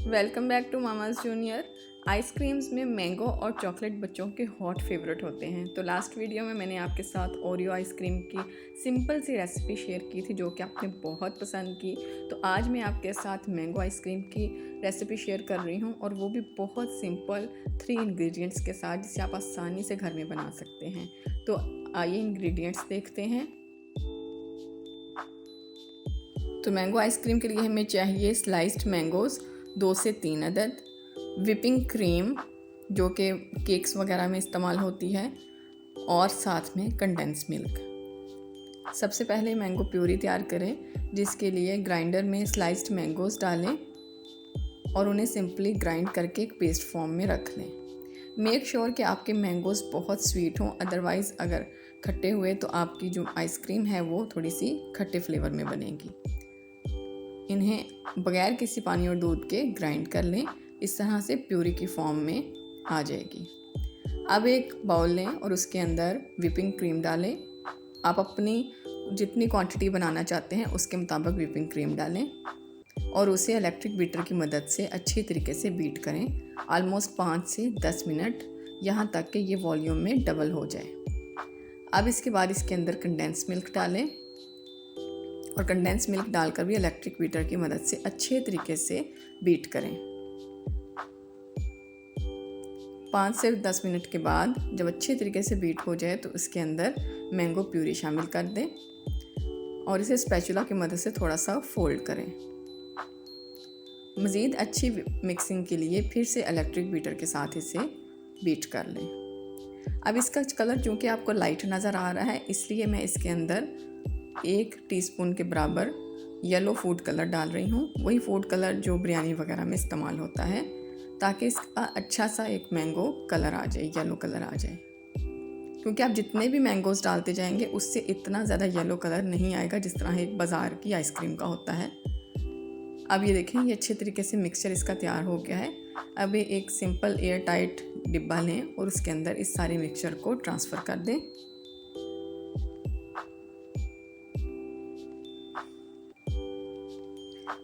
Welcome back to mama's junior. Ice creams में mango और chocolate बच्चों के हॉट फेवरेट होते हैं। तो लास्ट वीडियो में मैंने आपके साथ ओरियो आइसक्रीम की सिंपल सी रेसिपी शेयर की थी जो कि आपने बहुत पसंद की। तो आज मैं आपके साथ मैंगो आइसक्रीम की रेसिपी शेयर कर रही हूँ, और वो भी बहुत सिंपल 3 इंग्रेडिएंट्स के साथ, जिसे आप आसानी से घर में बना सकते हैं। तो आइए इंग्रेडिएंट्स देखते हैं। तो मैंगो आइसक्रीम के लिए हमें चाहिए स्लाइस्ड मैंगोज़ 2 से 3 अदद, विपिंग क्रीम जो कि केक्स वगैरह में इस्तेमाल होती है, और साथ में कंडेंस मिल्क। सबसे पहले मैंगो प्यूरी तैयार करें, जिसके लिए ग्राइंडर में स्लाइस्ड मैंगोज़ डालें और उन्हें सिंपली ग्राइंड करके एक पेस्ट फॉर्म में रख लें। मेक श्योर कि आपके मैंगोज़ बहुत स्वीट हों, अदरवाइज़ अगर खट्टे हुए तो आपकी जो आइसक्रीम है वो थोड़ी सी खट्टे फ्लेवर में बनेगी। इन्हें बगैर किसी पानी और दूध के ग्राइंड कर लें। इस तरह से प्यूरी की फॉर्म में आ जाएगी। अब एक बाउल लें और उसके अंदर विपिंग क्रीम डालें। आप अपनी जितनी क्वांटिटी बनाना चाहते हैं उसके मुताबिक विपिंग क्रीम डालें और उसे इलेक्ट्रिक बीटर की मदद से अच्छी तरीके से बीट करें, ऑलमोस्ट 5 से 10 मिनट, यहाँ तक कि ये वॉल्यूम में डबल हो जाए। अब इसके बाद इसके अंदर कंडेंस मिल्क डालें और कंडेंस मिल्क डालकर भी इलेक्ट्रिक बीटर की मदद से अच्छे तरीके से बीट करें। 5 से 10 मिनट के बाद जब अच्छे तरीके से बीट हो जाए तो इसके अंदर मैंगो प्यूरी शामिल कर दें और इसे स्पैचुला की मदद से थोड़ा सा फोल्ड करें। मज़ीद अच्छी मिक्सिंग के लिए फिर से इलेक्ट्रिक बीटर के साथ इसे बीट कर लें। अब इसका कलर चूँकि आपको लाइट नज़र आ रहा है, इसलिए मैं इसके अंदर 1 टीस्पून के बराबर येलो फूड कलर डाल रही हूँ। वही फूड कलर जो बिरयानी वगैरह में इस्तेमाल होता है, ताकि इसका अच्छा सा एक मैंगो कलर आ जाए, येलो कलर आ जाए। क्योंकि आप जितने भी मैंगोज़ डालते जाएंगे उससे इतना ज़्यादा येलो कलर नहीं आएगा जिस तरह एक बाज़ार की आइसक्रीम का होता है। अब ये देखें, ये अच्छे तरीके से मिक्सचर इसका तैयार हो गया है। अब ये एक सिंपल एयर टाइट डिब्बा लें और उसके अंदर इस सारे मिक्सचर को ट्रांसफ़र कर दें।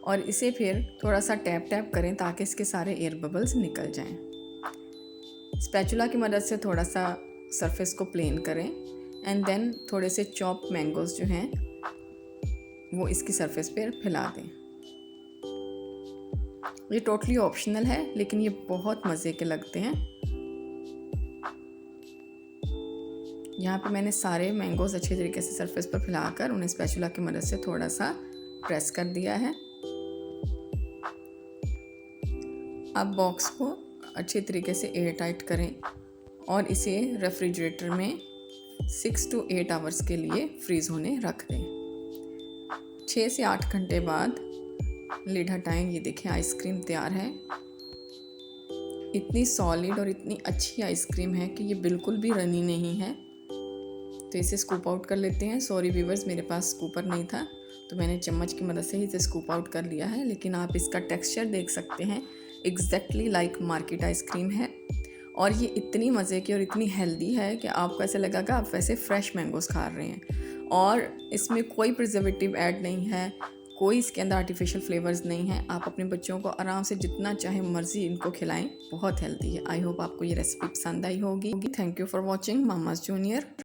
और इसे फिर थोड़ा सा टैप टैप करें ताकि इसके सारे एयर बबल्स निकल जाएं। स्पैचुला की मदद से थोड़ा सा सरफेस को प्लेन करें एंड देन थोड़े से चॉप मैंगोज़ जो हैं वो इसकी सरफेस पर फैला दें। ये टोटली ऑप्शनल है, लेकिन ये बहुत मज़े के लगते हैं। यहाँ पे मैंने सारे मैंगोज़ अच्छे तरीके से सरफेस पर फैलाकर उन्हें स्पैचुला की मदद से थोड़ा सा प्रेस कर दिया है। अब बॉक्स को अच्छे तरीके से एयर टाइट करें और इसे रेफ्रिजरेटर में 6 to 8 आवर्स के लिए फ्रीज़ होने रख दें। 6 से 8 घंटे बाद लिड हटाएं। ये देखें, आइसक्रीम तैयार है। इतनी सॉलिड और इतनी अच्छी आइसक्रीम है कि ये बिल्कुल भी रनी नहीं है। तो इसे स्कूप आउट कर लेते हैं। सॉरी व्यूअर्स, मेरे पास स्कूपर नहीं था तो मैंने चम्मच की मदद से ही इसे स्कूप आउट कर लिया है, लेकिन आप इसका टेक्सचर देख सकते हैं, एग्जैक्टली लाइक मार्केट आइसक्रीम है। और ये इतनी मज़े की और इतनी हेल्दी है कि आपको ऐसे लगेगा आप वैसे फ्रेश मैंगोज़ खा रहे हैं। और इसमें कोई प्रिजर्वेटिव ऐड नहीं है, कोई इसके अंदर आर्टिफिशियल फ्लेवर्स नहीं है। आप अपने बच्चों को आराम से जितना चाहे मर्ज़ी इनको खिलाएं, बहुत हेल्दी है। आई होप आपको ये रेसिपी पसंद आई होगी। Thank you for watching mama's junior.